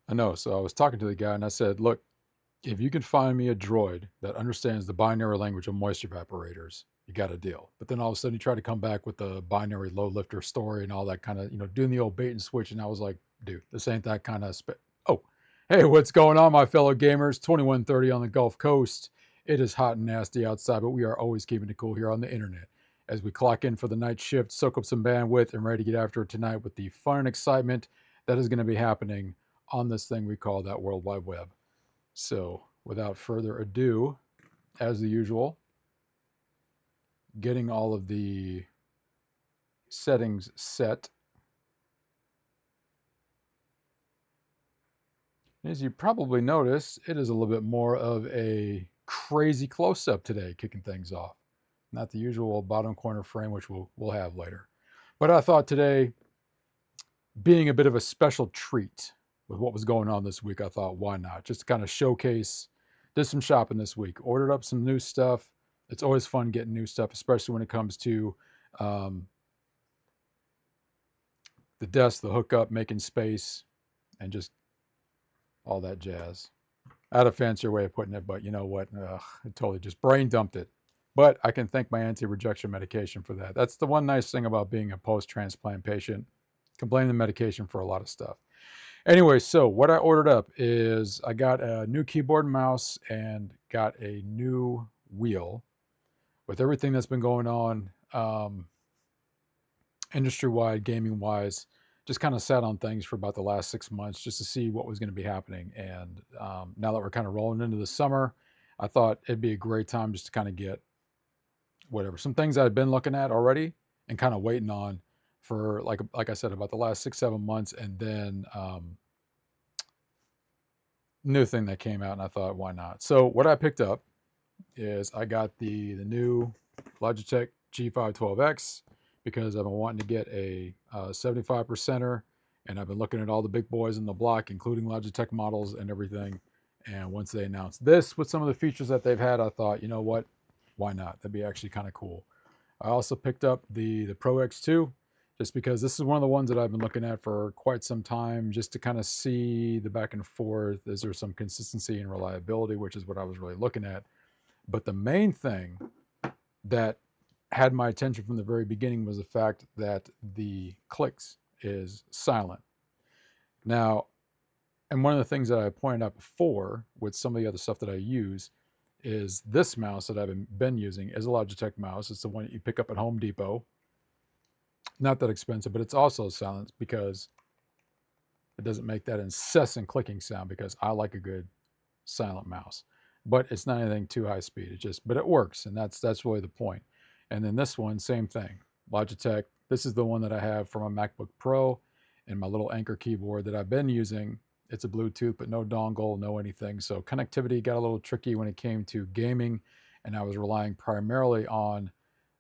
I know. So I was talking to the guy and I said, look, if you can find me a droid that understands the binary language of moisture evaporators, you got a deal. But then all of a sudden he tried to come back with the binary low lifter story and all that kind of, doing the old bait and switch. And I was like, dude, this ain't that kind of Oh, hey, what's going on, my fellow gamers? 2130 on the Gulf Coast. It is hot and nasty outside, but we are always keeping it cool here on the internet. As we clock in for the night shift, soak up some bandwidth, and ready to get after it tonight with the fun and excitement that is going to be happening on this thing we call that World Wide Web. So, without further ado, as the usual, getting all of the settings set. As you probably noticed, it is a little bit more of a crazy close-up today, kicking things off. Not the usual bottom corner frame, which we'll have later. But I thought today, being a bit of a special treat with what was going on this week, I thought, why not? Just to kind of showcase, did some shopping this week, ordered up some new stuff. It's always fun getting new stuff, especially when it comes to um, the desk, the hookup, making space, and just all that jazz. I had a fancier way of putting it, but you know what? Ugh, I totally just brain dumped it. But I can thank my anti-rejection medication for that. That's the one nice thing about being a post-transplant patient. Can blame the medication for a lot of stuff. Anyway, so what I ordered up is I got a new keyboard and mouse and got a new wheel. With everything that's been going on industry-wide, gaming-wise, just kind of sat on things for about the last 6 months just to see what was going to be happening. And now that we're kind of rolling into the summer, I thought it'd be a great time just to kind of get some things I'd been looking at already and kind of waiting on for like I said about the last 6-7 months, and then new thing that came out, and I thought, why not? So what I picked up is I got the new Logitech G512X because I've been wanting to get a 75 percenter, and I've been looking at all the big boys in the block, including Logitech models and everything. And once they announced this with some of the features that they've had, I thought, you know what, why not? That'd be actually kind of cool. I also picked up the Pro X2 just because this is one of the ones that I've been looking at for quite some time, just to kind of see the back and forth. Is there some consistency and reliability, which is what I was really looking at. But the main thing that had my attention from the very beginning was the fact that the clicks is silent. Now, and one of the things that I pointed out before with some of the other stuff that I use is this mouse that I've been using is a Logitech mouse. It's the one that you pick up at Home Depot. Not that expensive, but it's also silent because it doesn't make that incessant clicking sound, because I like a good silent mouse. But it's not anything too high speed. But it works, and that's really the point. And then this one, same thing. Logitech. This is the one that I have for my MacBook Pro and my little Anchor keyboard that I've been using. It's a Bluetooth, but no dongle, no anything. So connectivity got a little tricky when it came to gaming, and I was relying primarily on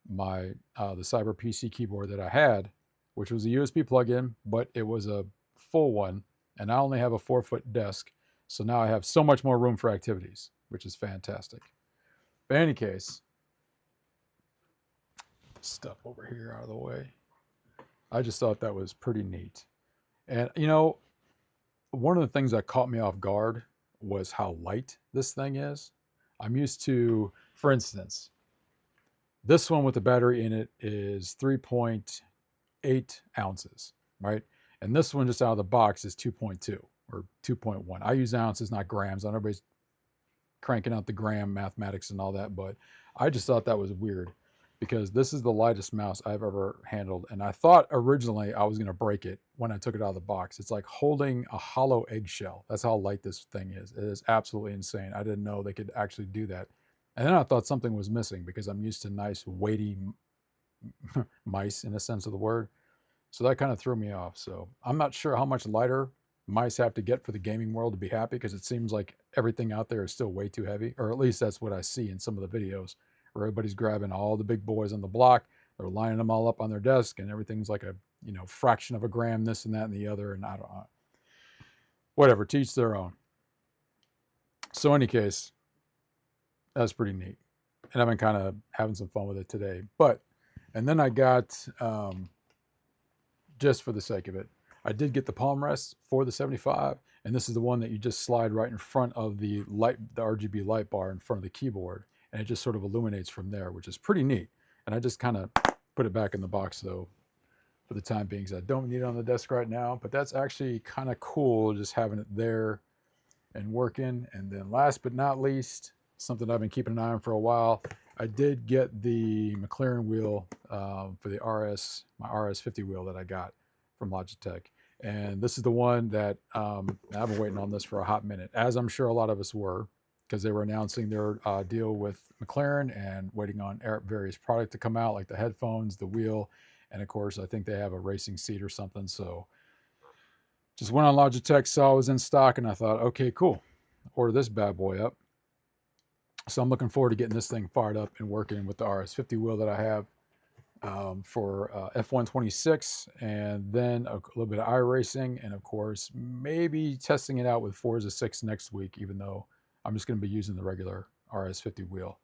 my the Cyber PC keyboard that I had, which was a USB plug-in, but it was a full one, and I only have a 4-foot desk, so now I have so much more room for activities, which is fantastic. But in any case, stuff over here out of the way. I just thought that was pretty neat. And one of the things that caught me off guard was how light this thing is. I'm used to, for instance, this one with the battery in it is 3.8 ounces, right? And this one just out of the box is 2.2 or 2.1. I use ounces, not grams. I know everybody's cranking out the gram mathematics and all that, but I just thought that was weird because this is the lightest mouse I've ever handled. And I thought originally I was going to break it when I took it out of the box. It's like holding a hollow eggshell. That's how light this thing is. It is absolutely insane. I didn't know they could actually do that. And then I thought something was missing because I'm used to nice, weighty mice in a sense of the word. So that kind of threw me off. So I'm not sure how much lighter mice have to get for the gaming world to be happy, because it seems like everything out there is still way too heavy, or at least that's what I see in some of the videos where everybody's grabbing all the big boys on the block. They're lining them all up on their desk, and everything's like a fraction of a gram, this and that and the other, and I don't know. Whatever, teach their own. So in any case, that's pretty neat. And I've been kind of having some fun with it today. And then I got, just for the sake of it, I did get the palm rest for the 75, and this is the one that you just slide right in front of the RGB light bar in front of the keyboard, and it just sort of illuminates from there, which is pretty neat. And I just kind of put it back in the box though for the time being, because I don't need it on the desk right now. But that's actually kind of cool, just having it there and working. And then last but not least, something I've been keeping an eye on for a while, I did get the McLaren wheel for the my RS50 wheel that I got from Logitech. And this is the one that I've been waiting on this for a hot minute, as I'm sure a lot of us were, because they were announcing their deal with McLaren and waiting on various product to come out, like the headphones, the wheel, and of course, I think they have a racing seat or something. So just went on Logitech, saw it was in stock, and I thought, okay, cool, order this bad boy up. So I'm looking forward to getting this thing fired up and working with the RS50 wheel that I have for F126, and then a little bit of iRacing, and of course, maybe testing it out with Forza 6 next week, even though I'm just going to be using the regular RS50 wheel.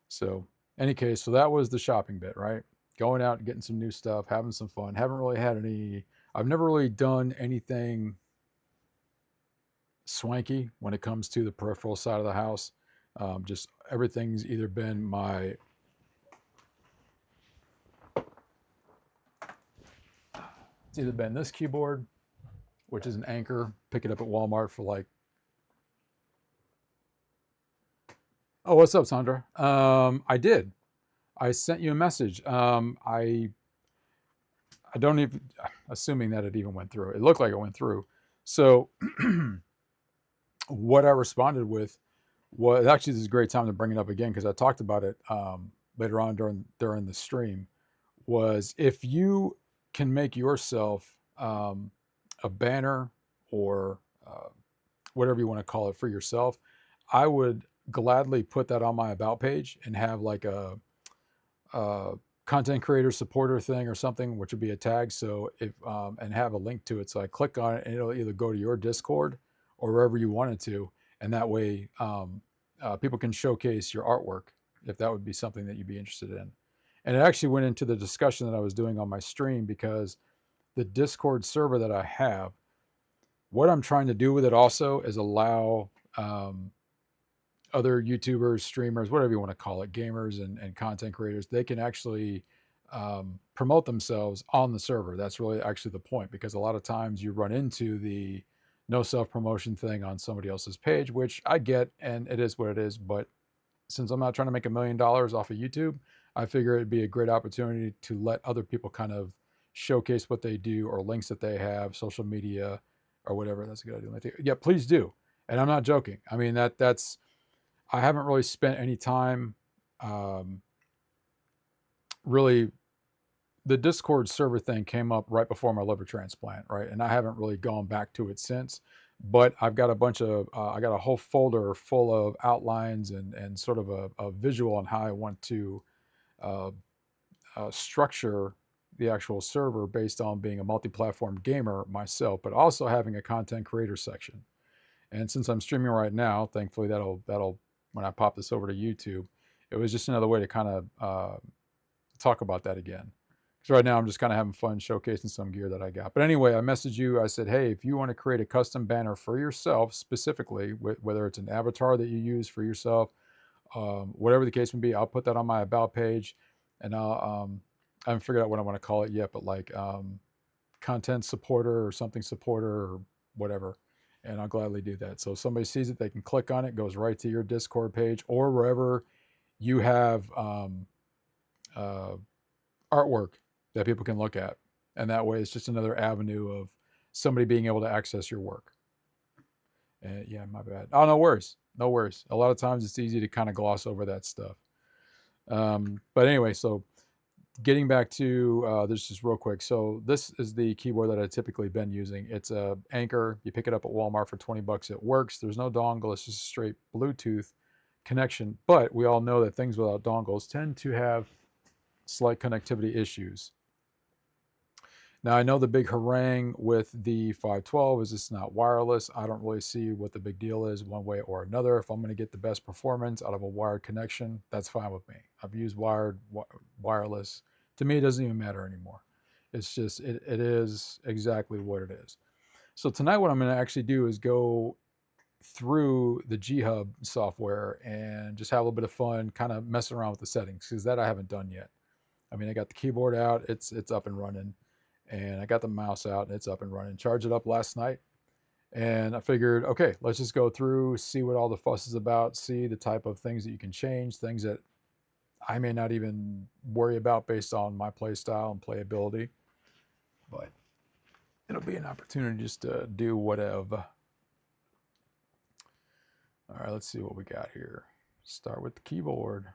So, any case, so that was the shopping bit, right? Going out and getting some new stuff, having some fun. Haven't really had any, I've never really done anything swanky when it comes to the peripheral side of the house. Just everything's either been it's either been this keyboard, which is an Anchor, pick it up at Walmart for like, oh, what's up, Sandra? I did. I sent you a message. I don't even, assuming that it even went through. It looked like it went through. So what I responded with was, actually, this is a great time to bring it up again, because I talked about it later on during the stream, was if you can make yourself a banner or whatever you want to call it for yourself, I would gladly put that on my about page and have like a content creator supporter thing or something, which would be a tag. So if and have a link to it, so I click on it and it'll either go to your Discord or wherever you want it to, and that way people can showcase your artwork if that would be something that you'd be interested in. And it actually went into the discussion that I was doing on my stream, because the Discord server that I have, what I'm trying to do with it also is allow other YouTubers, streamers, whatever you want to call it, gamers and content creators, they can actually promote themselves on the server. That's really actually the point, because a lot of times you run into the no self-promotion thing on somebody else's page, which I get, and it is what it is. But since I'm not trying to make $1 million off of YouTube, I figure it'd be a great opportunity to let other people kind of showcase what they do, or links that they have, social media or whatever. That's a good idea. Yeah, please do. And I'm not joking. I mean, that's, I haven't really spent any time really, the Discord server thing came up right before my liver transplant, right? And I haven't really gone back to it since. But I've got a bunch of, I got a whole folder full of outlines and sort of a visual on how I want to structure the actual server based on being a multi-platform gamer myself, but also having a content creator section. And since I'm streaming right now, thankfully that'll when I pop this over to YouTube, it was just another way to kind of talk about that again. Because right now I'm just kind of having fun showcasing some gear that I got. But anyway, I messaged you. I said, hey, if you want to create a custom banner for yourself specifically, whether it's an avatar that you use for yourself, whatever the case may be, I'll put that on my about page, and I haven't figured out what I want to call it yet, but like content supporter or something supporter or whatever. And I'll gladly do that. So if somebody sees it, they can click on it, goes right to your Discord page or wherever you have artwork that people can look at. And that way it's just another avenue of somebody being able to access your work. And yeah, my bad. Oh, no worries. No worries. A lot of times it's easy to kind of gloss over that stuff. But anyway, so getting back to this just real quick. So this is the keyboard that I typically been using. It's a Anchor. You pick it up at Walmart for 20 bucks. It works. There's no dongle. It's just a straight Bluetooth connection. But we all know that things without dongles tend to have slight connectivity issues. Now, I know the big harangue with the 512 is it's not wireless. I don't really see what the big deal is one way or another. If I'm going to get the best performance out of a wired connection, that's fine with me. I've used wireless. To me, it doesn't even matter anymore. It's just, it is exactly what it is. So tonight what I'm going to actually do is go through the G-Hub software and just have a little bit of fun, kind of messing around with the settings, because that I haven't done yet. I mean, I got the keyboard out, it's up and running, and I got the mouse out, and it's up and running. Charged it up last night, and I figured, okay, let's just go through, see what all the fuss is about, see the type of things that you can change, things that I may not even worry about based on my play style and playability, but it'll be an opportunity just to do whatever. All right, let's see what we got here. Start with the keyboard,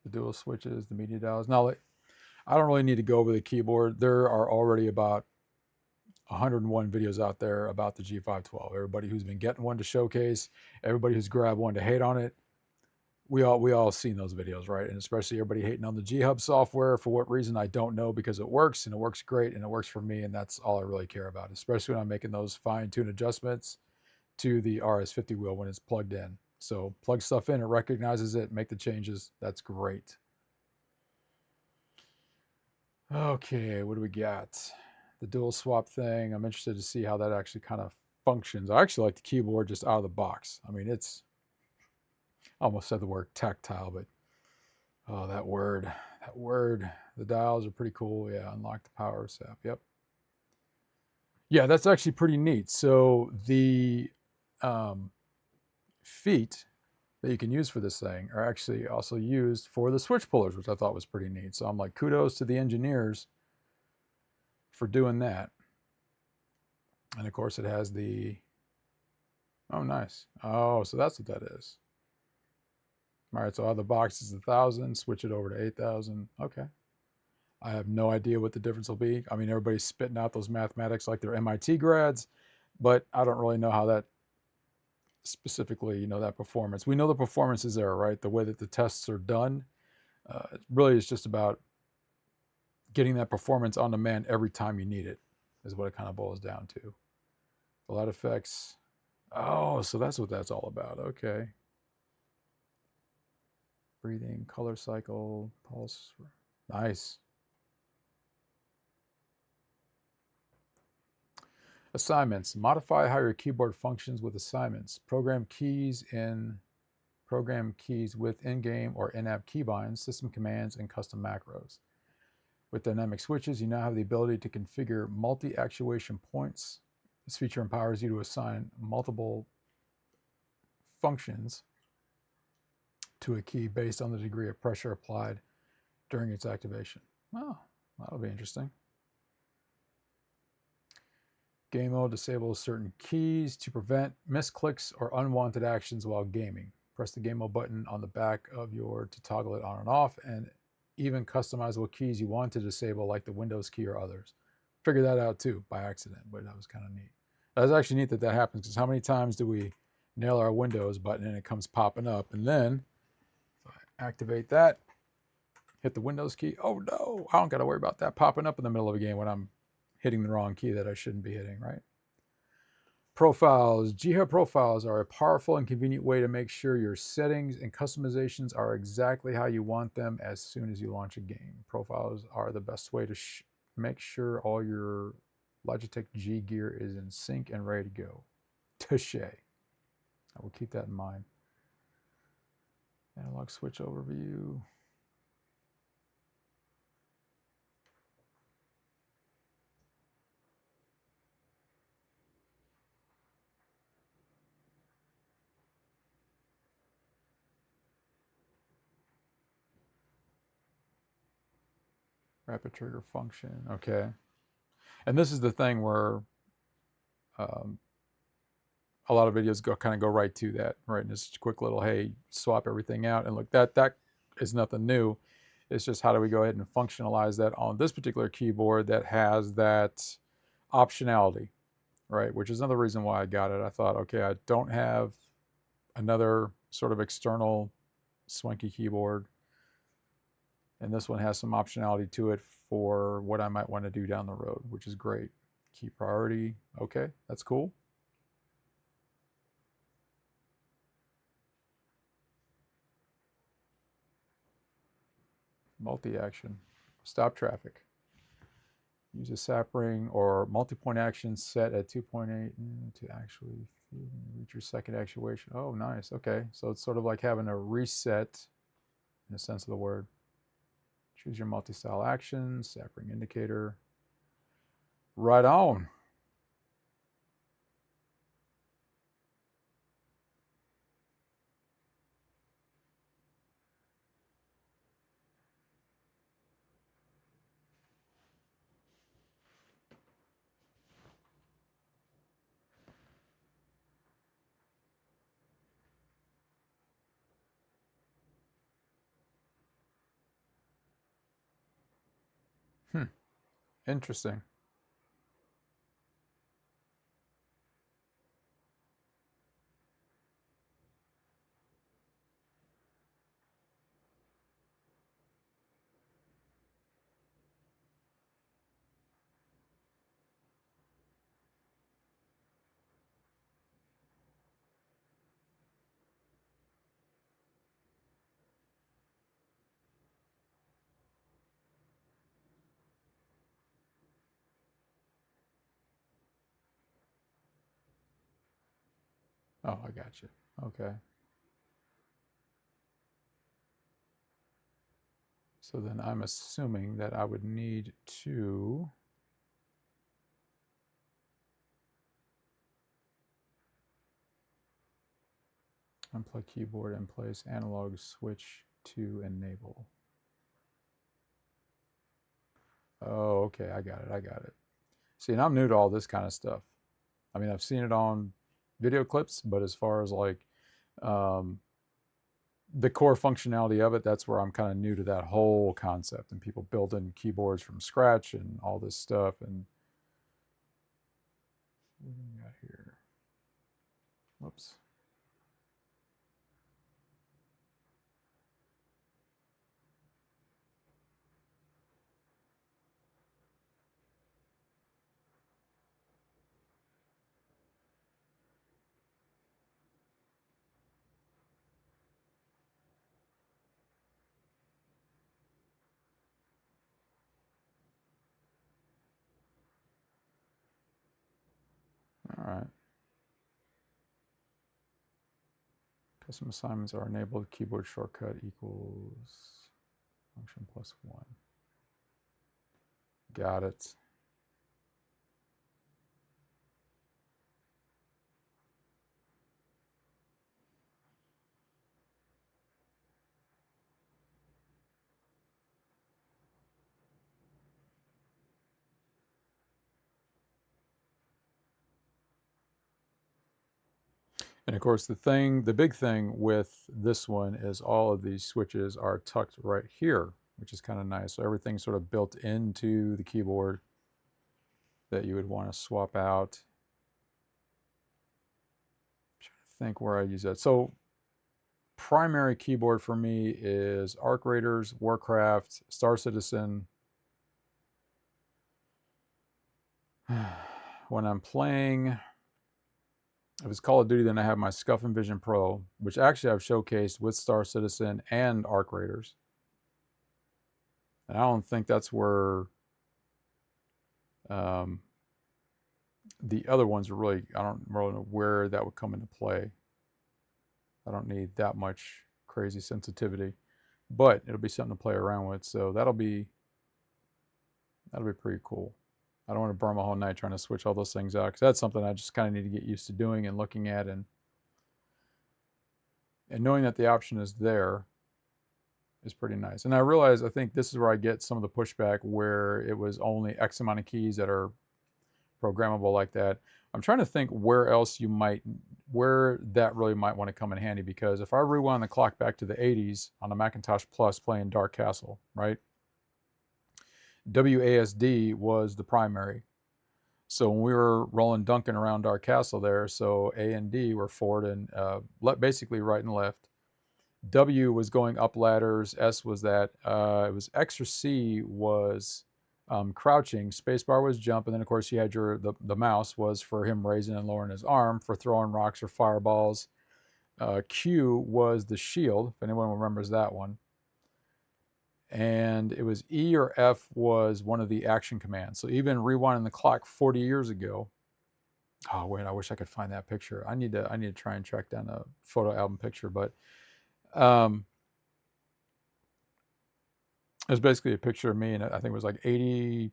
the dual switches, the media dials. Now, I don't really need to go over the keyboard. There are already about 101 videos out there about the G512. Everybody who's been getting one to showcase, everybody who's grabbed one to hate on it, we all seen those videos, right? And especially everybody hating on the G-Hub software. For what reason, I don't know, because it works, and it works great, and it works for me, and that's all I really care about, especially when I'm making those fine-tune adjustments to the RS50 wheel when it's plugged in. So plug stuff in, it recognizes it, make the changes. That's great. Okay, what do we got? The dual swap thing. I'm interested to see how that actually kind of functions. I actually like the keyboard just out of the box. I mean, it's, I almost said the word tactile, but oh, that word. The dials are pretty cool. Yeah, unlock the power sap. Yep. Yeah, that's actually pretty neat. So the feet that you can use for this thing are actually also used for the switch pullers, which I thought was pretty neat. So I'm like, kudos to the engineers for doing that. And of course it has the, oh, nice. Oh, so that's what that is. All right, so out of the box is 1,000, switch it over to 8,000. Okay. I have no idea what the difference will be. I mean, everybody's spitting out those mathematics like they're MIT grads, but I don't really know how that specifically, you know, that performance. We know the performance is there, right? The way that the tests are done. It really is just about getting that performance on demand every time you need it, is what it kind of boils down to. A lot of effects. Oh, so that's what that's all about. Okay. Breathing, color cycle, pulse. Nice. Assignments. Modify how your keyboard functions with assignments. Program keys with in-game or in-app keybinds, system commands, and custom macros. With dynamic switches, you now have the ability to configure multi-actuation points. This feature empowers you to assign multiple functions to a key based on the degree of pressure applied during its activation. Oh, that'll be interesting. Game mode disables certain keys to prevent misclicks or unwanted actions while gaming. Press the game mode button on the back of your to toggle it on and off, and even customizable keys you want to disable, like the Windows key or others. Figured that out too by accident, but that was kind of neat. That was actually neat that that happens, because how many times do we nail our Windows button and it comes popping up, and then if I activate that, hit the Windows key, oh no, I don't got to worry about that popping up in the middle of a game when I'm hitting the wrong key that I shouldn't be hitting, right? Profiles. G-Hub profiles are a powerful and convenient way to make sure your settings and customizations are exactly how you want them as soon as you launch a game. Profiles are the best way to make sure all your Logitech G gear is in sync and ready to go. Touche. I will keep that in mind. Analog switch overview. Rapid trigger function. Okay. And this is the thing where a lot of videos kind of go right to that, right? And just a quick little, hey, swap everything out. And look, that is nothing new. It's just how do we go ahead and functionalize that on this particular keyboard that has that optionality, right? Which is another reason why I got it. I thought, okay, I don't have another sort of external swanky keyboard, and this one has some optionality to it for what I might want to do down the road, which is great. Key priority, okay, that's cool. Multi-action, stop traffic. Use a sap ring or multi-point action set at 2.8 to actually reach your second actuation. Oh, nice. Okay, so it's sort of like having a reset in the sense of the word. Choose your multi-style action, sap ring indicator. Right on. Interesting. Oh, I got you. Okay. So then I'm assuming that I would need to unplug keyboard and place analog switch to enable. Oh, okay. I got it. I got it. See, and I'm new to all this kind of stuff. I mean, I've seen it on video clips, but as far as like um, the core functionality of it, that's where I'm kind of new to that whole concept. And people building keyboards from scratch and all this stuff. And what do we got here? Whoops. All right. Custom assignments are enabled. Keyboard shortcut equals function plus 1. Got it. And of course, the big thing with this one is all of these switches are tucked right here, which is kind of nice. So everything's sort of built into the keyboard that you would want to swap out. I'm trying to think where I use that. So primary keyboard for me is Arc Raiders, Warcraft, Star Citizen. When I'm playing, if it's Call of Duty, then I have my Scuff and Vision Pro, which actually I've showcased with Star Citizen and Arc Raiders. And I don't think that's where um, the other ones are really, I don't really know where that would come into play. I don't need that much crazy sensitivity, but it'll be something to play around with. So that'll be pretty cool. I don't want to burn my whole night trying to switch all those things out because that's something I just kind of need to get used to doing and looking at, and knowing that the option is there is pretty nice. And I realize, I think this is where I get some of the pushback where it was only X amount of keys that are programmable like that. I'm trying to think where else where that really might want to come in handy, because if I rewind the clock back to the 80s on a Macintosh Plus playing Dark Castle, right? WASD was the primary. So when we were rolling Duncan around Dark Castle there, so A and D were forward and basically right and left. W was going up ladders. S was that. It was X or C was crouching. Spacebar was jump, and then of course you had the mouse was for him raising and lowering his arm for throwing rocks or fireballs. Q was the shield, if anyone remembers that one. and it was E or F was one of the action commands. So even rewinding the clock 40 years ago. Oh wait, I wish I could find that picture. I need to try and track down a photo album picture, but um, it was basically a picture of me, and I think it was like 87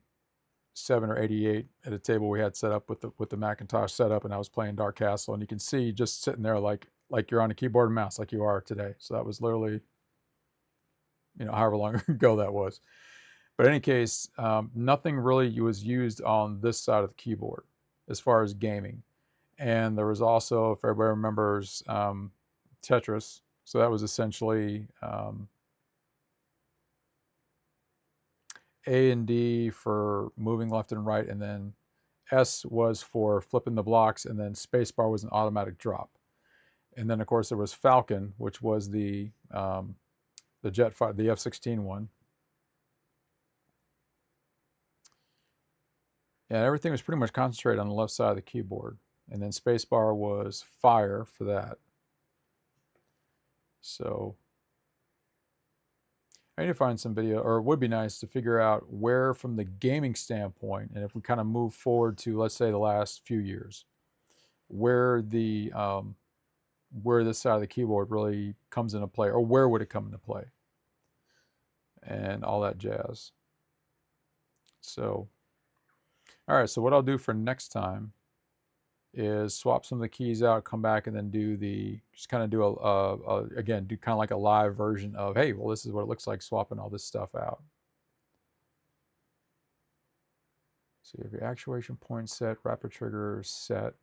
or 88 at a table we had set up with the Macintosh setup, and I was playing Dark Castle, and you can see just sitting there like you're on a keyboard and mouse like you are today. So that was literally, however long ago that was. But in any case, nothing really was used on this side of the keyboard as far as gaming. And there was also, if everybody remembers, Tetris. So that was essentially A and D for moving left and right, and then S was for flipping the blocks, and then spacebar was an automatic drop. And then of course there was Falcon, which was the jet fighter, the F-16 one. And everything was pretty much concentrated on the left side of the keyboard. And then spacebar was fire for that. So I need to find some video, or it would be nice to figure out where from the gaming standpoint, and if we kind of move forward to, let's say, the last few years, where this side of the keyboard really comes into play, or where would it come into play, and all that jazz. So, all right, so what I'll do for next time is swap some of the keys out, come back, and then just kind of do again, do kind of like a live version of, hey, well, this is what it looks like swapping all this stuff out. So you have your actuation point set, rapid trigger set.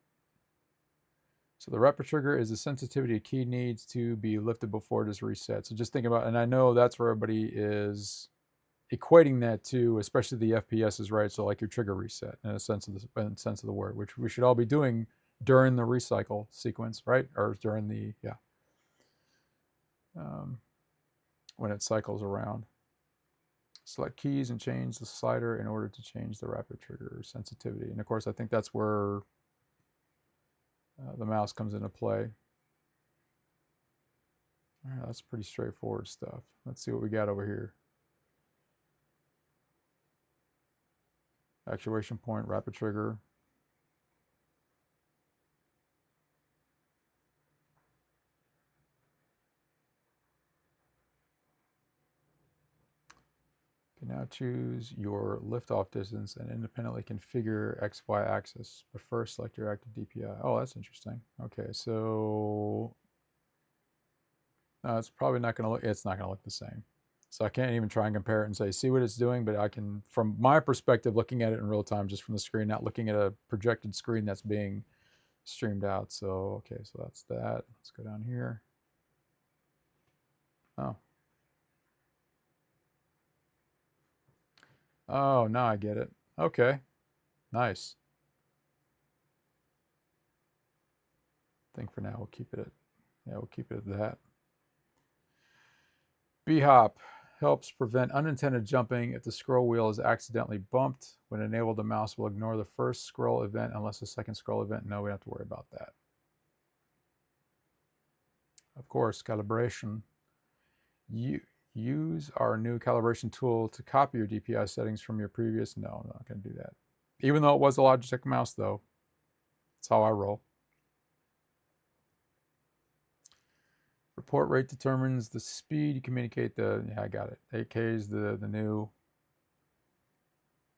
So the rapid trigger is the sensitivity a key needs to be lifted before it is reset. So just think about, and I know that's where everybody is equating that to, especially the FPS is right. So like your trigger reset in a sense of the word, which we should all be doing during the recycle sequence, right? Or during the when it cycles around. Select keys and change the slider in order to change the rapid trigger sensitivity. And of course, I think that's where the mouse comes into play. All right, that's pretty straightforward stuff. Let's see what we got over here. Actuation point, rapid trigger. You can now choose your liftoff distance and independently configure XY axis, but first select your active DPI. Oh, that's interesting. Okay, so no, it's probably not going to look, it's not going to look the same. So I can't even try and compare it and say, see what it's doing, but I can, from my perspective, looking at it in real time, just from the screen, not looking at a projected screen that's being streamed out. So, okay, so that's that. Let's go down here. Oh. Oh, now I get it. Okay, nice. I think for now we'll keep it at, we'll keep it at that. B-hop helps prevent unintended jumping if the scroll wheel is accidentally bumped. When enabled, the mouse will ignore the first scroll event unless the second scroll event. No, we don't have to worry about that. Of course, calibration. Use our new calibration tool to copy your DPI settings from your previous. No, I'm not going to do that. Even though it was a Logitech mouse, though, that's how I roll. Report rate determines the speed you communicate the. Yeah, I got it. 8K is the new.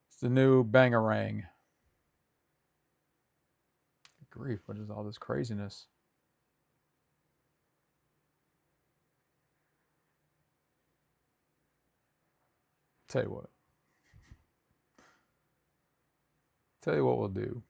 It's the new bangarang. Good grief! What is all this craziness? Tell you what. Tell you what we'll do.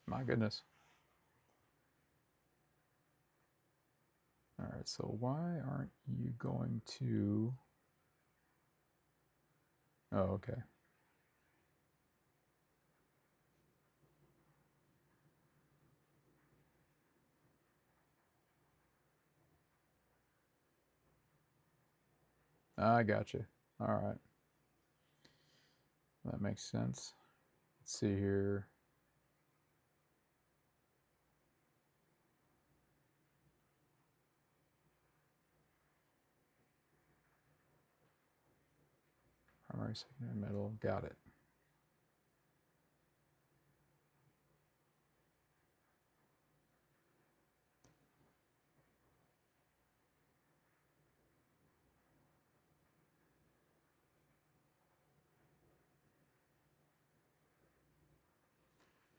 My goodness. All right, so why aren't you going to... Oh, okay. I got you. All right. That makes sense. Let's see here. Primary, secondary, middle. Got it.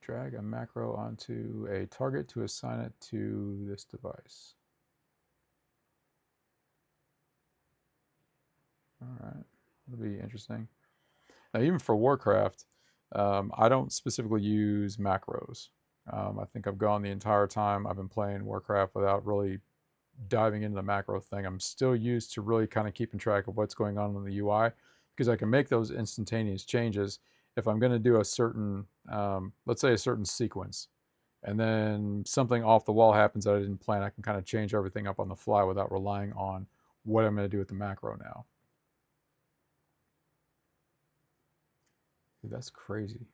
Drag a macro onto a target to assign it to this device. All right. That'll be interesting. Now, even for Warcraft, I don't specifically use macros. I think I've gone the entire time I've been playing Warcraft without really diving into the macro thing. I'm still used to really kind of keeping track of what's going on in the UI because I can make those instantaneous changes if I'm going to do a certain, let's say a certain sequence, and then something off the wall happens that I didn't plan. I can kind of change everything up on the fly without relying on what I'm going to do with the macro now. Dude, that's crazy.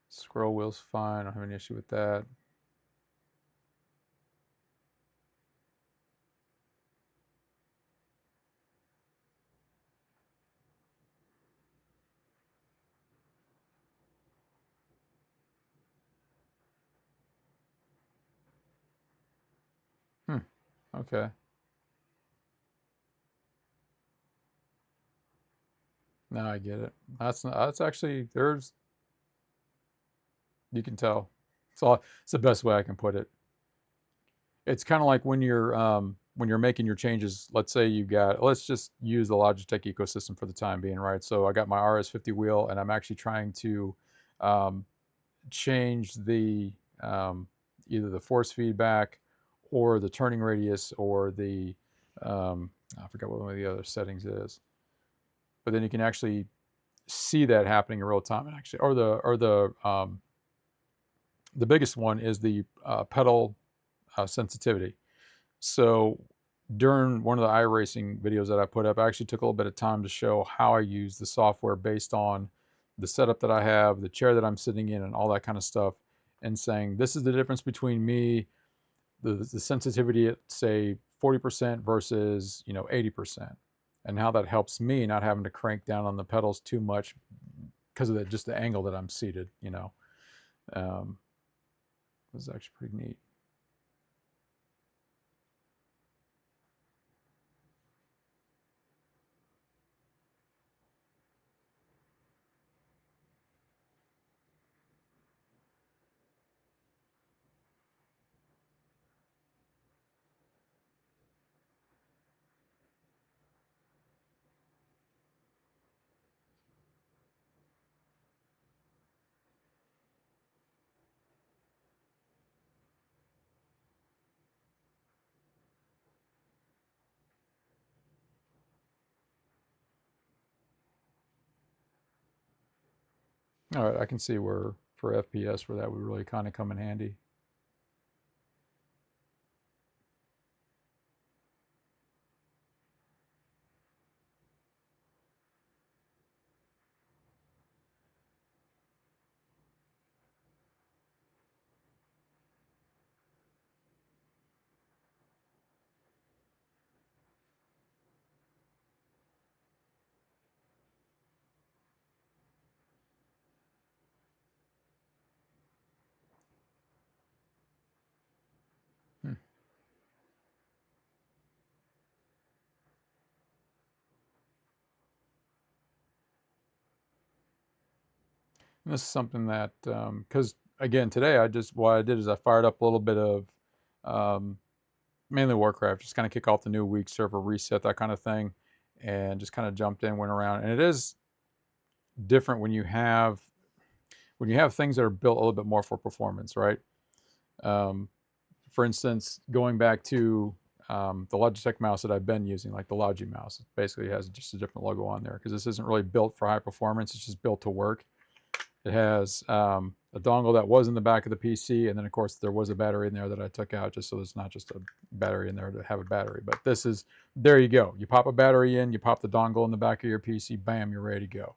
Scroll wheel's fine. I don't have any issue with that. Hmm. Okay. Now I get it. That's actually there's you can tell. It's the best way I can put it. It's kind of like when you're making your changes. Let's say you got. Let's just use the Logitech ecosystem for the time being, right? So I got my RS50 wheel, and I'm actually trying to um, change the either the force feedback or the turning radius or the I forgot what one of the other settings is. But then you can actually see that happening in real time, and actually, the biggest one is the pedal sensitivity. So during one of the iRacing videos that I put up, I actually took a little bit of time to show how I use the software based on the setup that I have, the chair that I'm sitting in, and all that kind of stuff, and saying this is the difference between me, the sensitivity at say 40% versus 80%, and how that helps me not having to crank down on the pedals too much because of just the angle that I'm seated. Um, this is actually pretty neat. All right, I can see where for FPS where that would really kind of come in handy. Hmm. And this is something that because again today what I did is I fired up a little bit of um, mainly Warcraft, just kind of kick off the new week, server reset, that kind of thing, and just kind of jumped in, went around, and it is different when you have things that are built a little bit more for performance, right? Um, for instance, going back to the Logitech mouse that I've been using, like the Logi mouse, it basically has just a different logo on there because this isn't really built for high performance. It's just built to work. It has a dongle that was in the back of the PC, and then of course there was a battery in there that I took out just so there's not just a battery in there to have a battery. But this is, there you go. You pop a battery in, you pop the dongle in the back of your PC, bam, you're ready to go,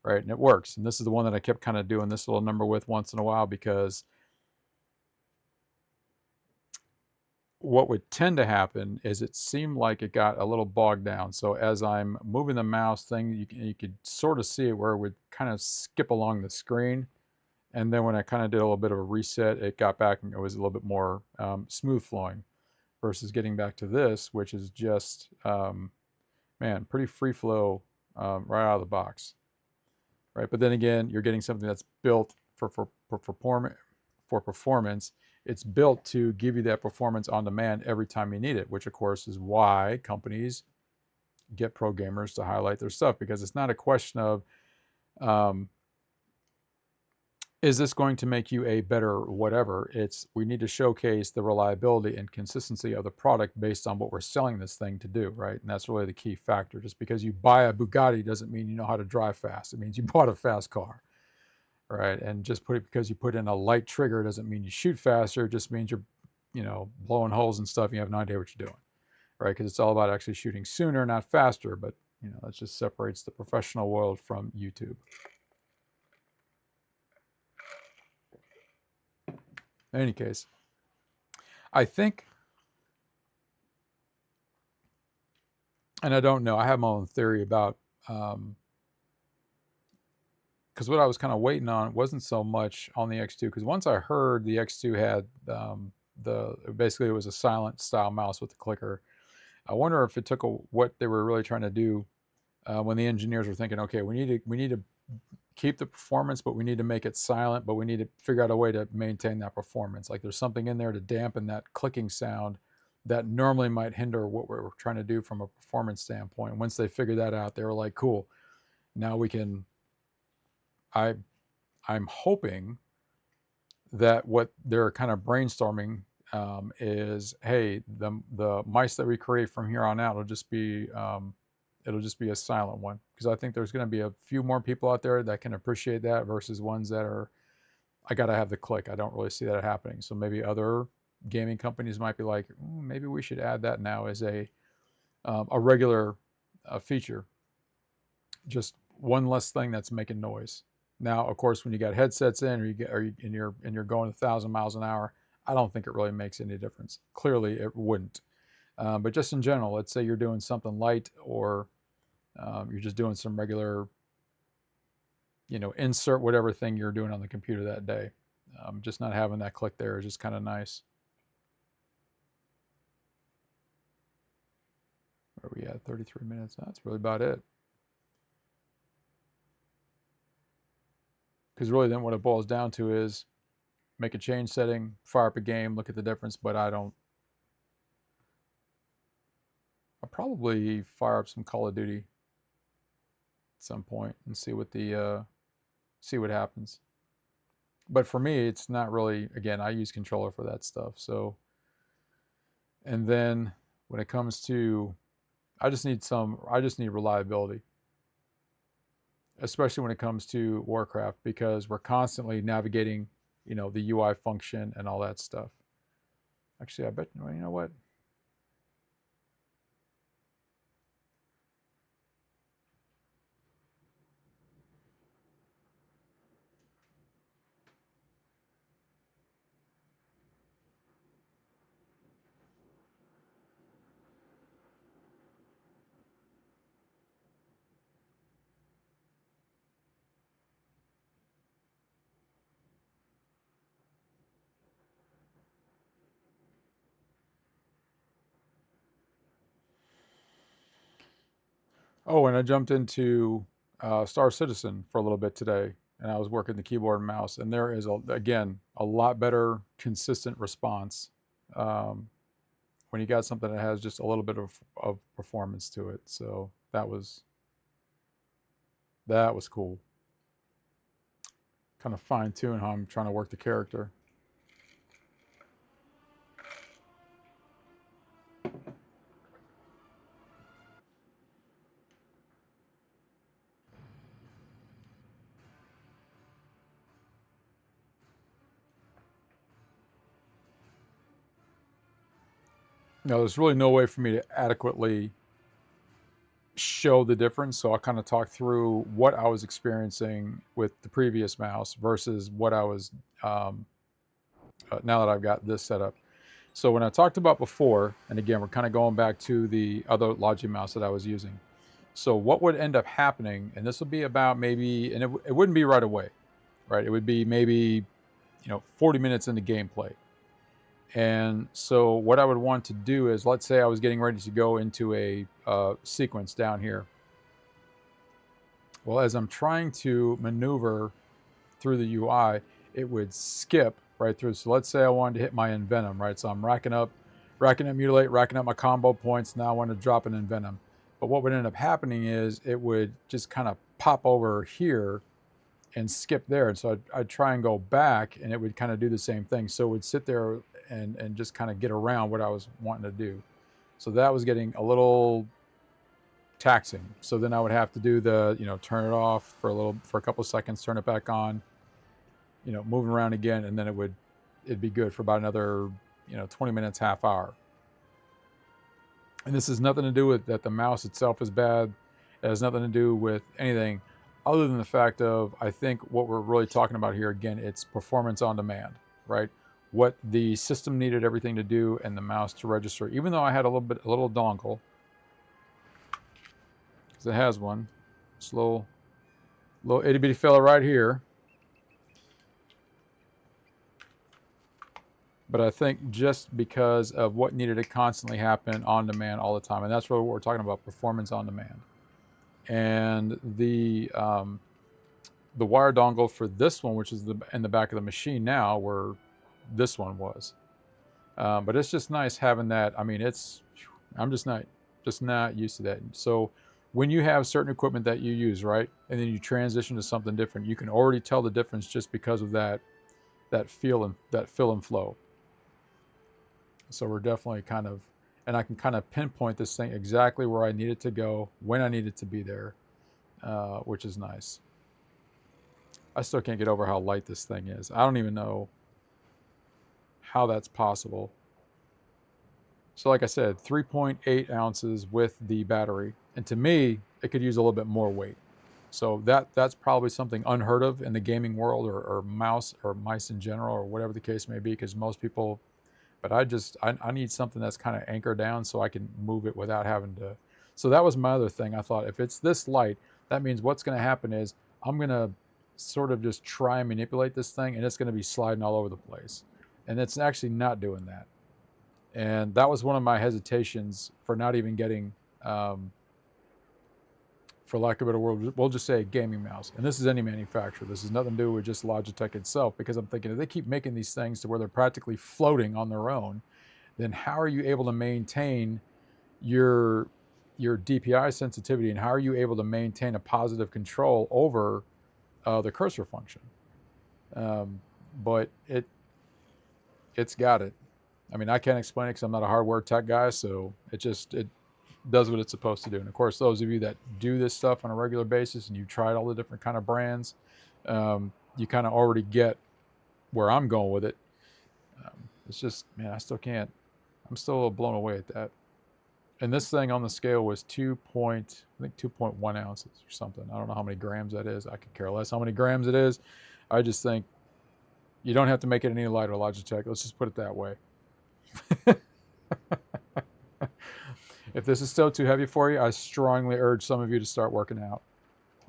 right? And it works. And this is the one that I kept kind of doing this little number with once in a while, because what would tend to happen is it seemed like it got a little bogged down. So as I'm moving the mouse thing, you could sort of see it where it would kind of skip along the screen. And then when I kind of did a little bit of a reset, it got back and it was a little bit more smooth flowing, versus getting back to this, which is just, man, pretty free flow right out of the box, right? But then again, you're getting something that's built for performance. It's built to give you that performance on demand every time you need it, which of course is why companies get pro gamers to highlight their stuff, because it's not a question of, is this going to make you a better whatever? It's, we need to showcase the reliability and consistency of the product based on what we're selling this thing to do, right? And that's really the key factor. Just because you buy a Bugatti doesn't mean you know how to drive fast. It means you bought a fast car, right? And just because you put in a light trigger doesn't mean you shoot faster. It just means you're, blowing holes and stuff. And you have no idea what you're doing, right? Because it's all about actually shooting sooner, not faster. But that just separates the professional world from YouTube. In any case, I think, and I don't know, I have my own theory about, because what I was kind of waiting on wasn't so much on the X2, because once I heard the X2 had basically it was a silent style mouse with the clicker, I wonder if it took what they were really trying to do when the engineers were thinking, okay, we need to keep the performance, but we need to make it silent, but we need to figure out a way to maintain that performance. Like there's something in there to dampen that clicking sound that normally might hinder what we're trying to do from a performance standpoint. Once they figured that out, they were like, cool, now we can, I'm hoping that what they're kind of brainstorming is, hey, the mice that we create from here on out will just be, it'll just be a silent one, because I think there's going to be a few more people out there that can appreciate that versus ones that are, I got to have the click. I don't really see that happening. So maybe other gaming companies might be like, maybe we should add that now as a regular feature. Just one less thing that's making noise. Now, of course, when you got headsets in, and you're going 1,000 miles an hour, I don't think it really makes any difference. Clearly, it wouldn't. But just in general, let's say you're doing something light, or you're just doing some regular, insert whatever thing you're doing on the computer that day. Just not having that click there is just kind of nice. Where are we at? 33 minutes. That's really about it. Because really then what it boils down to is make a change setting, fire up a game, look at the difference, but I'll probably fire up some Call of Duty at some point and see what happens. But for me, it's not really, again, I use controller for that stuff. So, and then when it comes to, I just need reliability, especially when it comes to Warcraft, because we're constantly navigating, the UI function and all that stuff. Actually, I bet, well, you know what? Oh, and I jumped into Star Citizen for a little bit today, and I was working the keyboard and mouse, and there is, again, a lot better consistent response when you got something that has just a little bit of performance to it. So that was cool. Kind of fine tune how I'm trying to work the character. there's really no way for me to adequately show the difference. So I'll kind of talk through what I was experiencing with the previous mouse versus what I was now that I've got this set up. So when I talked about before, and again, we're kind of going back to the other Logi mouse that I was using. So what would end up happening, and this would be about maybe, and it wouldn't be right away, right? It would be maybe, 40 minutes into gameplay. And so what I would want to do is, let's say I was getting ready to go into a sequence down here. Well, as I'm trying to maneuver through the UI, it would skip right through. So let's say I wanted to hit my Envenom, right? So I'm racking up Mutilate, racking up my combo points. Now I want to drop an Envenom. But what would end up happening is it would just kind of pop over here and skip there. And so I'd try and go back, and it would kind of do the same thing. So it would sit there and just kind of get around what I was wanting to do. So that was getting a little taxing. So then I would have to do the, turn it off for a couple of seconds, turn it back on, moving around again, and then it'd be good for about another, 20 minutes, half hour. And this has nothing to do with that the mouse itself is bad. It has nothing to do with anything other than the fact of, I think what we're really talking about here, again, it's performance on demand, right? What the system needed everything to do and the mouse to register. Even though I had a little dongle, because it has one, this little itty bitty fella right here. But I think just because of what needed to constantly happen on demand all the time, and that's really what we're talking about, performance on demand. And the wire dongle for this one, which is in the back of the machine now, where this one was. But it's just nice having that. I mean, I'm just not used to that. So when you have certain equipment that you use, right, and then you transition to something different, you can already tell the difference just because of that fill and flow. So we're definitely and I can kind of pinpoint this thing exactly where I need it to go, when I need it to be there, which is nice. I still can't get over how light this thing is. I don't even know how that's possible. So like I said, 3.8 ounces with the battery. And to me, it could use a little bit more weight. So that's probably something unheard of in the gaming world, or mice in general, or whatever the case may be, because most people, but I need something that's kind of anchored down so I can move it without having to. So that was my other thing. I thought, if it's this light, that means what's going to happen is I'm going to sort of just try and manipulate this thing, and it's going to be sliding all over the place. And it's actually not doing that. And that was one of my hesitations for not even getting, for lack of a better word, we'll just say a gaming mouse. And this is any manufacturer. This has nothing to do with just Logitech itself, because I'm thinking, if they keep making these things to where they're practically floating on their own, then how are you able to maintain your DPI sensitivity, and how are you able to maintain a positive control over the cursor function? But it's got it. I mean, I can't explain it because I'm not a hardware tech guy, so it does what it's supposed to do. And of course, those of you that do this stuff on a regular basis and you've tried all the different kind of brands, you kind of already get where I'm going with it. It's just, man, I still can't. I'm still a little blown away at that. And this thing on the scale was 2.1 ounces or something. I don't know how many grams that is. I could care less how many grams it is. I just think you don't have to make it any lighter, Logitech. Let's just put it that way. If this is still too heavy for you, I strongly urge some of you to start working out,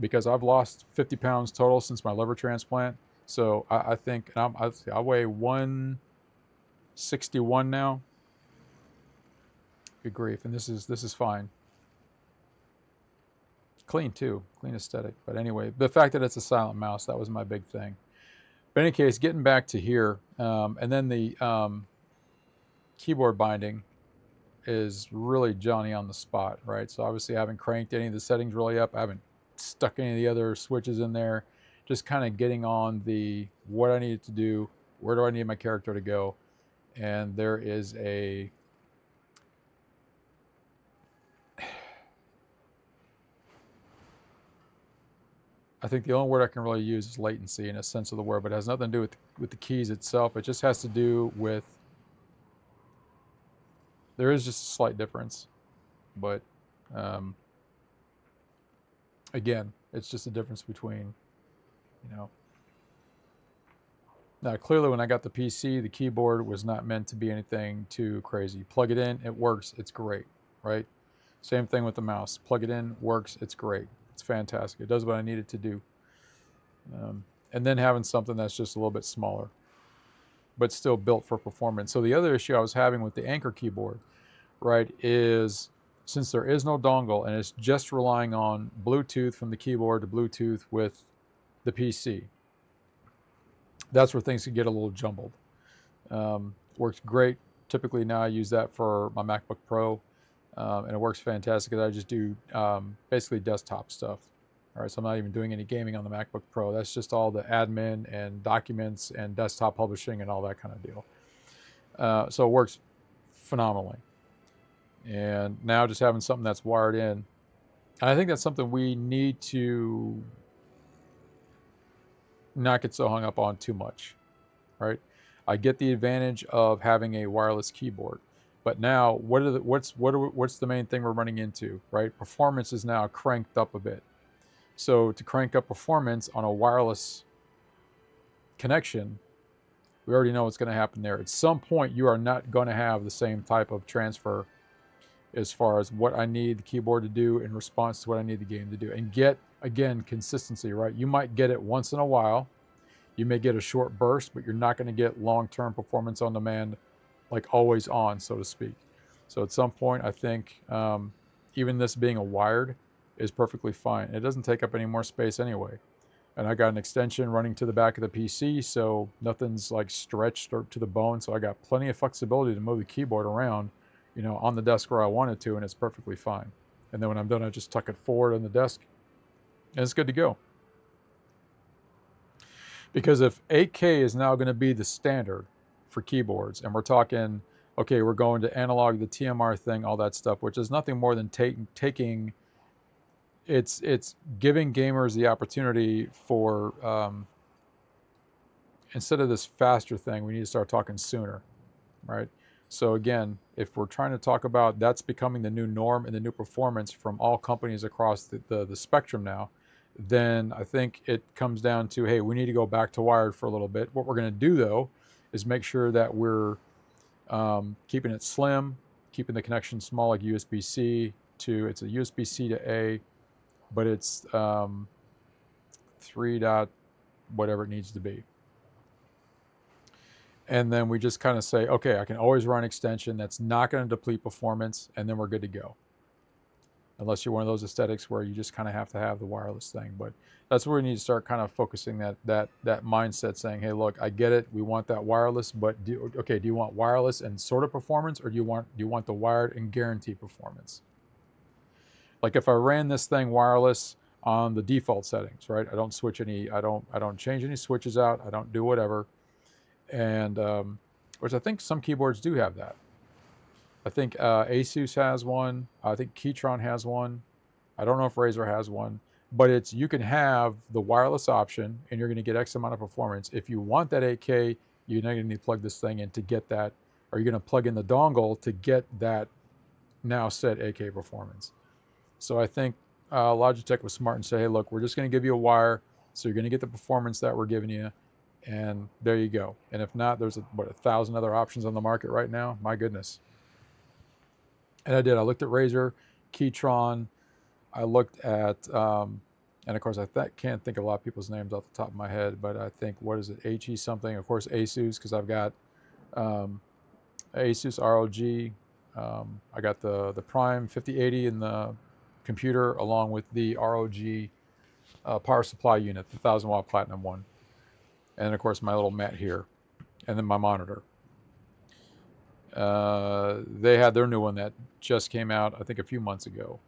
because I've lost 50 pounds total since my liver transplant. So I think, and I weigh 161 now. Good grief. And this is fine. Clean too, clean aesthetic. But anyway, the fact that it's a silent mouse, that was my big thing. But in any case, getting back to here, and then the keyboard binding is really Johnny on the spot, right? So obviously I haven't cranked any of the settings really up. I haven't stuck any of the other switches in there. Just kind of getting on what I needed to do, where do I need my character to go. And there is I think the only word I can really use is latency in a sense of the word, but it has nothing to do with the keys itself. It just has to do with There is just a slight difference, but um, again, it's just a difference between, you know. Now, clearly, when I got the PC, the keyboard was not meant to be anything too crazy. Plug it in, it works, it's great, right? Same thing with the mouse. Plug it in, works, it's great. It's fantastic. It does what I need it to do. And then having something that's just a little bit smaller, but still built for performance. So the other issue I was having with the Anchor keyboard, right, is since there is no dongle and it's just relying on Bluetooth from the keyboard to Bluetooth with the PC, that's where things can get a little jumbled. Works great. Typically now I use that for my MacBook Pro, and it works fantastic because I just do basically desktop stuff. All right, so I'm not even doing any gaming on the MacBook Pro. That's just all the admin and documents and desktop publishing and all that kind of deal. So it works phenomenally. And now just having something that's wired in, and I think that's something we need to not get so hung up on too much, right? I get the advantage of having a wireless keyboard, but now what's the main thing we're running into, right? Performance is now cranked up a bit. So to crank up performance on a wireless connection, we already know what's going to happen there. At some point, you are not going to have the same type of transfer as far as what I need the keyboard to do in response to what I need the game to do. And get, again, consistency, right? You might get it once in a while. You may get a short burst, but you're not going to get long-term performance on demand, like always on, so to speak. So at some point, I think even this being a wired is perfectly fine. It doesn't take up any more space anyway. And I got an extension running to the back of the PC, so nothing's like stretched or to the bone. So I got plenty of flexibility to move the keyboard around, you know, on the desk where I wanted to, and it's perfectly fine. And then when I'm done, I just tuck it forward on the desk, and it's good to go. Because if 8K is now going to be the standard for keyboards, and we're talking, okay, we're going to analog, the TMR thing, all that stuff, which is nothing more than taking it's giving gamers the opportunity for instead of this faster thing, we need to start talking sooner, right? So again, if we're trying to talk about that's becoming the new norm and the new performance from all companies across the spectrum now, then I think it comes down to, hey, we need to go back to wired for a little bit. What we're going to do though is make sure that we're keeping it slim, keeping the connection small, like USB-C to, it's a USB-C to A, but it's 3 dot whatever it needs to be. And then we just kind of say, okay, I can always run extension that's not going to deplete performance, and then we're good to go. Unless you're one of those aesthetics where you just kind of have to have the wireless thing. But that's where we need to start kind of focusing that mindset, saying, hey, look, I get it, we want that wireless, but do you want wireless and sort of performance, or do you want the wired and guaranteed performance? Like if I ran this thing wireless on the default settings, right? I don't switch any, I don't change any switches out, I don't do whatever. And which I think some keyboards do have that. I think Asus has one. I think Keytron has one. I don't know if Razer has one, but it's, you can have the wireless option and you're going to get X amount of performance. If you want that 8K, you're not going to need to plug this thing in to get that, or you're going to plug in the dongle to get that now set 8K performance. So I think Logitech was smart and said, hey, look, we're just going to give you a wire, so you're going to get the performance that we're giving you, and there you go. And if not, there's 1,000 other options on the market right now. My goodness. And I did. I looked at Razer, Keytron. I looked at, and of course, I can't think of a lot of people's names off the top of my head, but I think, what is it, HE something? Of course, Asus, because I've got Asus ROG. I got the Prime 5080 in the computer, along with the ROG power supply unit, the 1,000 watt platinum one. And of course, my little mat here, and then my monitor. They had their new one that just came out, I think, a few months ago.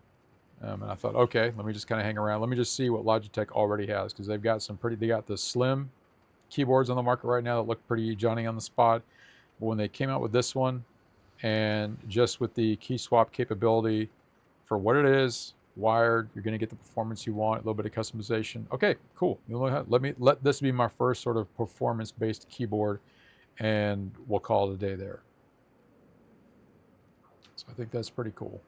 And I thought, okay, let me just kind of hang around. Let me just see what Logitech already has, because they've got they got the slim keyboards on the market right now that look pretty Johnny on the spot. But when they came out with this one, and just with the key swap capability for what it is, wired, you're going to get the performance you want, a little bit of customization. Okay, cool. Let this be my first sort of performance-based keyboard, and we'll call it a day there. I think that's pretty cool.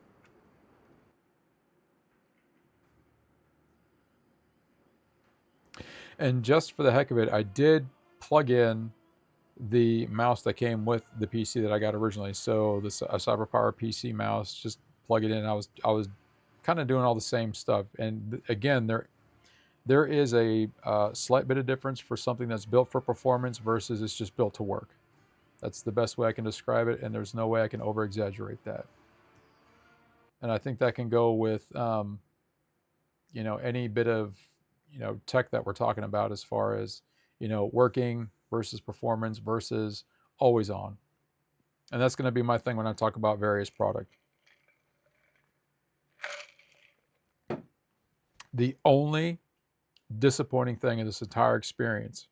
And just for the heck of it, I did plug in the mouse that came with the PC that I got originally. So this a CyberPower PC mouse, just plug it in. I was kind of doing all the same stuff. And again, there is a slight bit of difference for something that's built for performance versus it's just built to work. That's the best way I can describe it, and there's no way I can over exaggerate that. And I think that can go with any bit of tech that we're talking about, as far as working versus performance versus always on. And that's going to be my thing when I talk about various product. The only disappointing thing in this entire experience,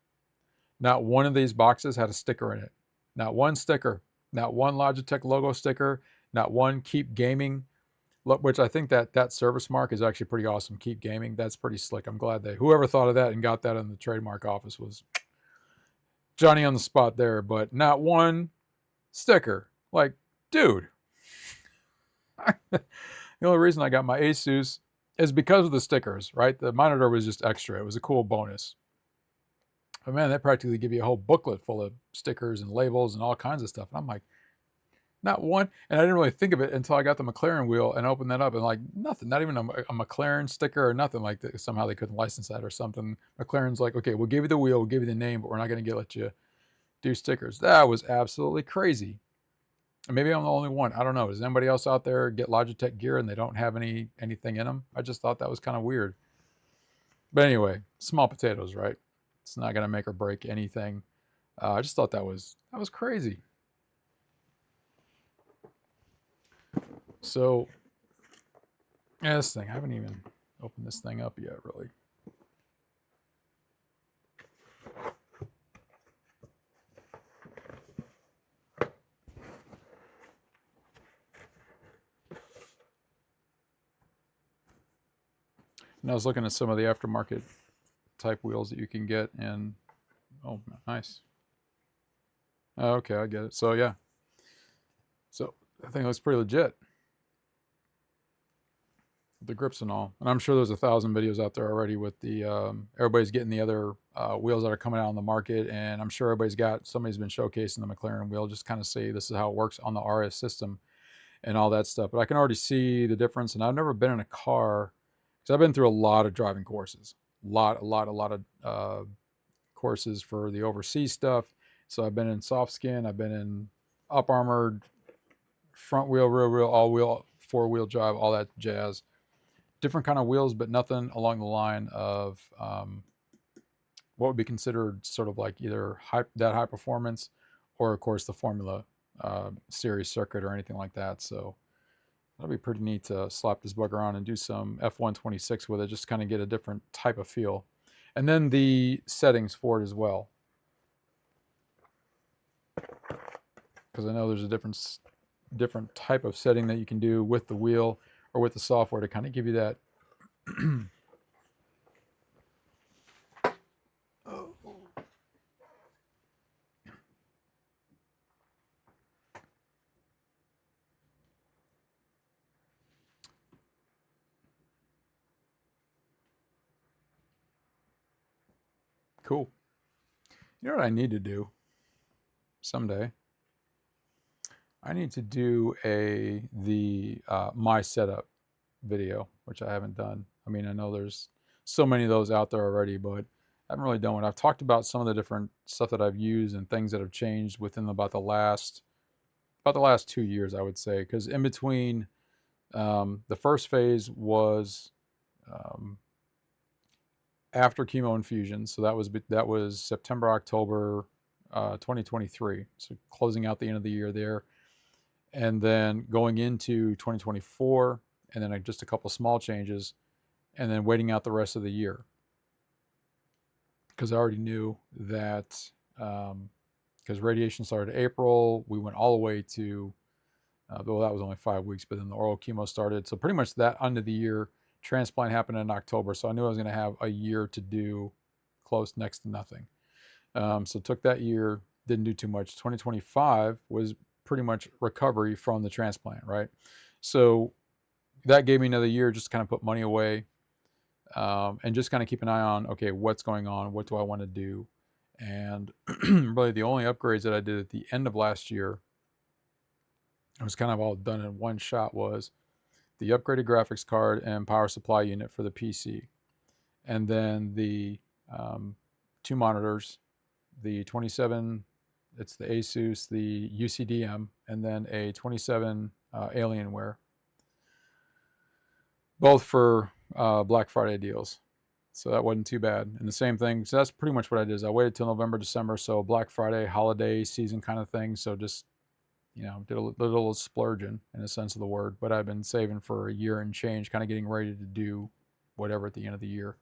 not one of these boxes had a sticker in it. Not one sticker. Not one Logitech logo sticker. Not one Keep Gaming, which I think that service mark is actually pretty awesome. Keep Gaming. That's pretty slick. I'm glad that whoever thought of that and got that in the trademark office was Johnny on the spot there. But not one sticker. Like, dude. The only reason I got my Asus is because of the stickers, right? The monitor was just extra. It was a cool bonus. But man, they practically give you a whole booklet full of stickers and labels and all kinds of stuff. And I'm like, not one. And I didn't really think of it until I got the McLaren wheel and opened that up, and like nothing, not even a McLaren sticker or nothing like that. Somehow they couldn't license that or something. McLaren's like, okay, we'll give you the wheel, we'll give you the name, but we're not going to let you do stickers. That was absolutely crazy. And maybe I'm the only one. I don't know. Does anybody else out there get Logitech gear and they don't have anything in them? I just thought that was kind of weird. But anyway, small potatoes, right? It's not going to make or break anything. I just thought that was crazy. So, yeah, this thing, I haven't even opened this thing up yet, really. And I was looking at some of the aftermarket type wheels that you can get, and oh, nice. Oh, okay, I get it. So yeah, so I think it looks pretty legit. The grips and all, and I'm sure there's 1,000 videos out there already with the everybody's getting the other wheels that are coming out on the market, and I'm sure somebody's been showcasing the McLaren wheel, just kind of see this is how it works on the RS system and all that stuff. But I can already see the difference, and I've never been in a car because I've been through a lot of driving courses, a lot of courses for the overseas stuff. So I've been in soft skin, I've been in up armored, front wheel, rear wheel, all wheel, 4-wheel drive, all that jazz. Different kind of wheels, but nothing along the line of what would be considered sort of like either high performance, or of course the Formula Series circuit or anything like that. So that'll be pretty neat to slap this bugger on and do some F126 with it, just kind of get a different type of feel. And then the settings for it as well, because I know there's a different type of setting that you can do with the wheel or with the software to kind of give you that cool. You know what I need to do someday? I need to do the my setup video, which I haven't done. I mean, I know there's so many of those out there already, but I haven't really done one. I've talked about some of the different stuff that I've used and things that have changed within about the last 2 years, I would say, because in between the first phase was after chemo infusion, so that was September, October 2023, so closing out the end of the year there, and then going into 2024, and then just a couple small changes, and then waiting out the rest of the year, because I already knew that because radiation started April, we went all the way to though that was only 5 weeks, but then the oral chemo started, so pretty much that end of the year. Transplant happened in October, so I knew I was going to have a year to do close next to nothing. So took that year, didn't do too much. 2025 was pretty much recovery from the transplant, right? So that gave me another year just to kind of put money away, and just kind of keep an eye on, okay, what's going on? What do I want to do? And really the only upgrades that I did at the end of last year, it was kind of all done in one shot, was the upgraded graphics card and power supply unit for the PC. And then the 2 monitors, the 27, it's the Asus, the UCDM, and then a 27 Alienware, both for Black Friday deals. So that wasn't too bad. And the same thing, so that's pretty much what I did, is I waited till November, December, so Black Friday, holiday season kind of thing. So just, did a little splurging in a sense of the word, but I've been saving for a year and change, kind of getting ready to do whatever at the end of the year.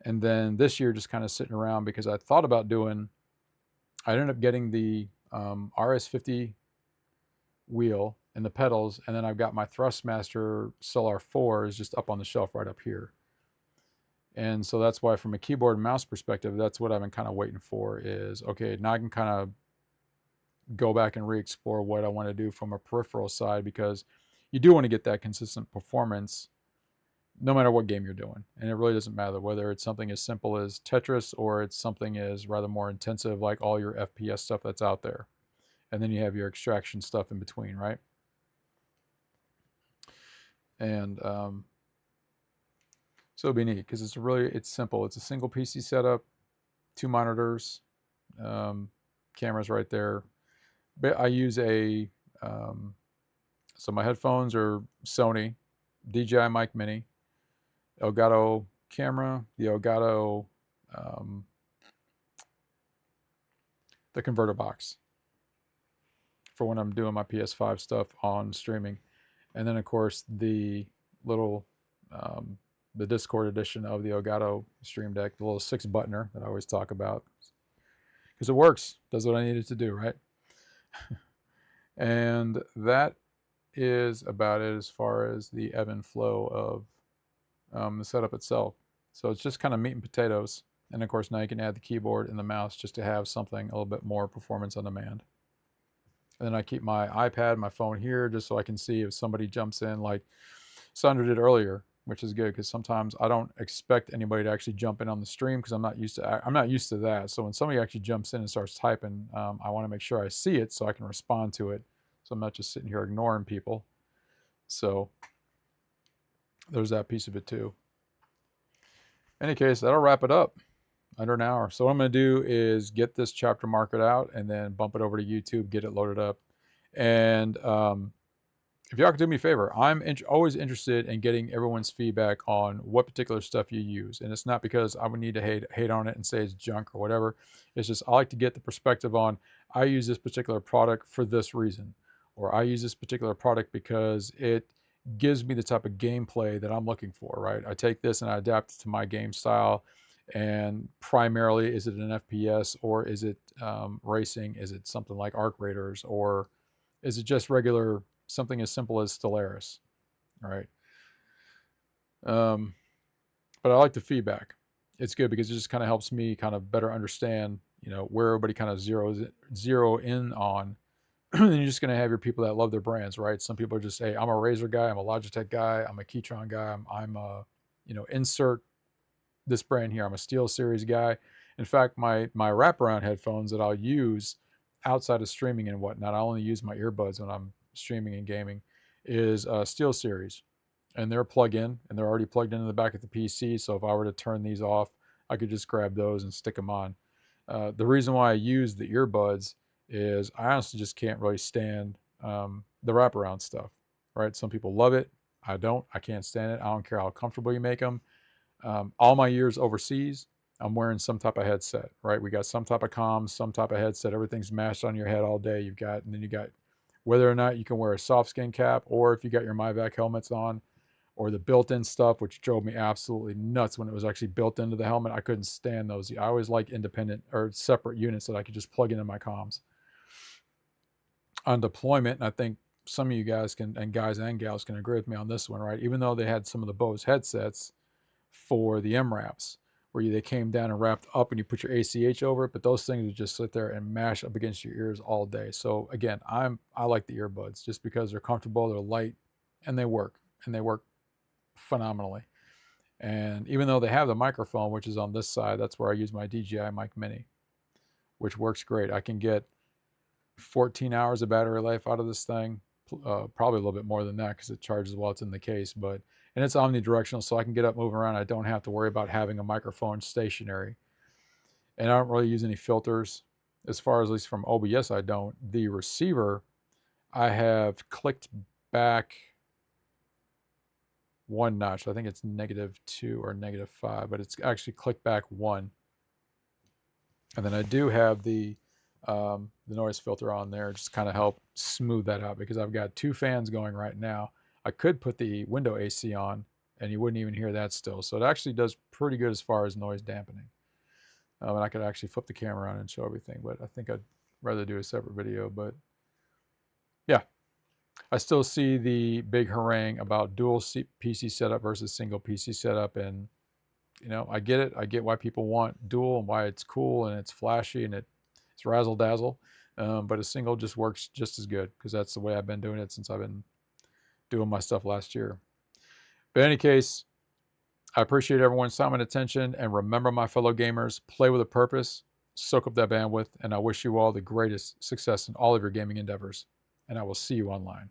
And then this year, just kind of sitting around because I thought about I ended up getting the RS50 wheel and the pedals, and then I've got my Thrustmaster Solar 4 is just up on the shelf right up here. And so that's why, from a keyboard and mouse perspective, that's what I've been kind of waiting for, is, okay, now I can kind of go back and re-explore what I want to do from a peripheral side, because you do want to get that consistent performance no matter what game you're doing. And it really doesn't matter whether it's something as simple as Tetris or it's something as rather more intensive, like all your FPS stuff that's out there. And then you have your extraction stuff in between, right? And so it'll be neat because it's simple. It's a single PC setup, 2 monitors, cameras right there. But I use so my headphones are Sony DJI Mic Mini, Elgato camera, the Elgato, the converter box for when I'm doing my PS5 stuff on streaming. And then, of course, the little, the Discord edition of the Elgato Stream Deck, the little 6-buttoner that I always talk about. Because it works, does what I need it to do, right? And that is about it as far as the ebb and flow of the setup itself. So it's just kind of meat and potatoes. And of course, now you can add the keyboard and the mouse just to have something a little bit more performance on demand. And then I keep my iPad, my phone here, just so I can see if somebody jumps in, like Sandra did earlier, which is good because sometimes I don't expect anybody to actually jump in on the stream because I'm not used to that. So when somebody actually jumps in and starts typing, I want to make sure I see it so I can respond to it. So I'm not just sitting here ignoring people. So there's that piece of it too. In any case, that'll wrap it up. Under an hour. So what I'm going to do is get this chapter market out and then bump it over to YouTube, get it loaded up. And if y'all could do me a favor, I'm always interested in getting everyone's feedback on what particular stuff you use. And it's not because I would need to hate on it and say it's junk or whatever. It's just I like to get the perspective on, I use this particular product for this reason, or I use this particular product because it gives me the type of gameplay that I'm looking for, right? I take this and I adapt it to my game style. And primarily, is it an FPS or is it racing? Is it something like Arc Raiders, or is it just regular, something as simple as Stellaris, right? But I like the feedback. It's good because it just kind of helps me kind of better understand, where everybody kind of zero in on. And you're just going to have your people that love their brands, right? Some people are just, hey, I'm a Razer guy, I'm a Logitech guy, I'm a Keytron guy, I'm a, insert this brand here. I'm a Steel Series guy. In fact, my wraparound headphones that I'll use outside of streaming and whatnot, I only use my earbuds when I'm streaming and gaming, is Steel Series. And they're plug-in, and they're already plugged into the back of the PC, so if I were to turn these off, I could just grab those and stick them on. The reason why I use the earbuds is I honestly just can't really stand the wraparound stuff, right? Some people love it. I don't. I can't stand it. I don't care how comfortable you make them. All my years overseas, I'm wearing some type of headset, right? We got some type of comms, some type of headset. Everything's mashed on your head all day. And then you got whether or not you can wear a soft skin cap, or if you got your MyVac helmets on, or the built-in stuff, which drove me absolutely nuts when it was actually built into the helmet. I couldn't stand those. I always like independent or separate units that I could just plug into my comms. On deployment, and I think some of you guys and gals can agree with me on this one, right? Even though they had some of the Bose headsets for the MRAPs, where they came down and wrapped up and you put your ACH over it, but those things would just sit there and mash up against your ears all day. So again, I like the earbuds just because they're comfortable, they're light, and they work phenomenally. And even though they have the microphone, which is on this side, that's where I use my DJI Mic Mini, which works great. I can get 14 hours of battery life out of this thing, probably a little bit more than that because it charges while it's in the case. And it's omnidirectional, so I can get up, move around. I don't have to worry about having a microphone stationary. And I don't really use any filters. As far as, at least from OBS, I don't. The receiver, I have clicked back one notch. I think it's -2 or -5, but it's actually clicked back one. And then I do have the noise filter on there, just kind of help smooth that out because I've got 2 fans going right now. I could put the window AC on and you wouldn't even hear that still. So it actually does pretty good as far as noise dampening. And I could actually flip the camera on and show everything, but I think I'd rather do a separate video. But yeah, I still see the big harangue about dual PC setup versus single PC setup. And, you know, I get it. I get why people want dual and why it's cool and it's flashy and it's razzle dazzle. But a single just works just as good because that's the way I've been doing it since I've been doing my stuff last year. But in any case, I appreciate everyone's time and attention. And remember, my fellow gamers, play with a purpose, soak up that bandwidth, and I wish you all the greatest success in all of your gaming endeavors. And I will see you online.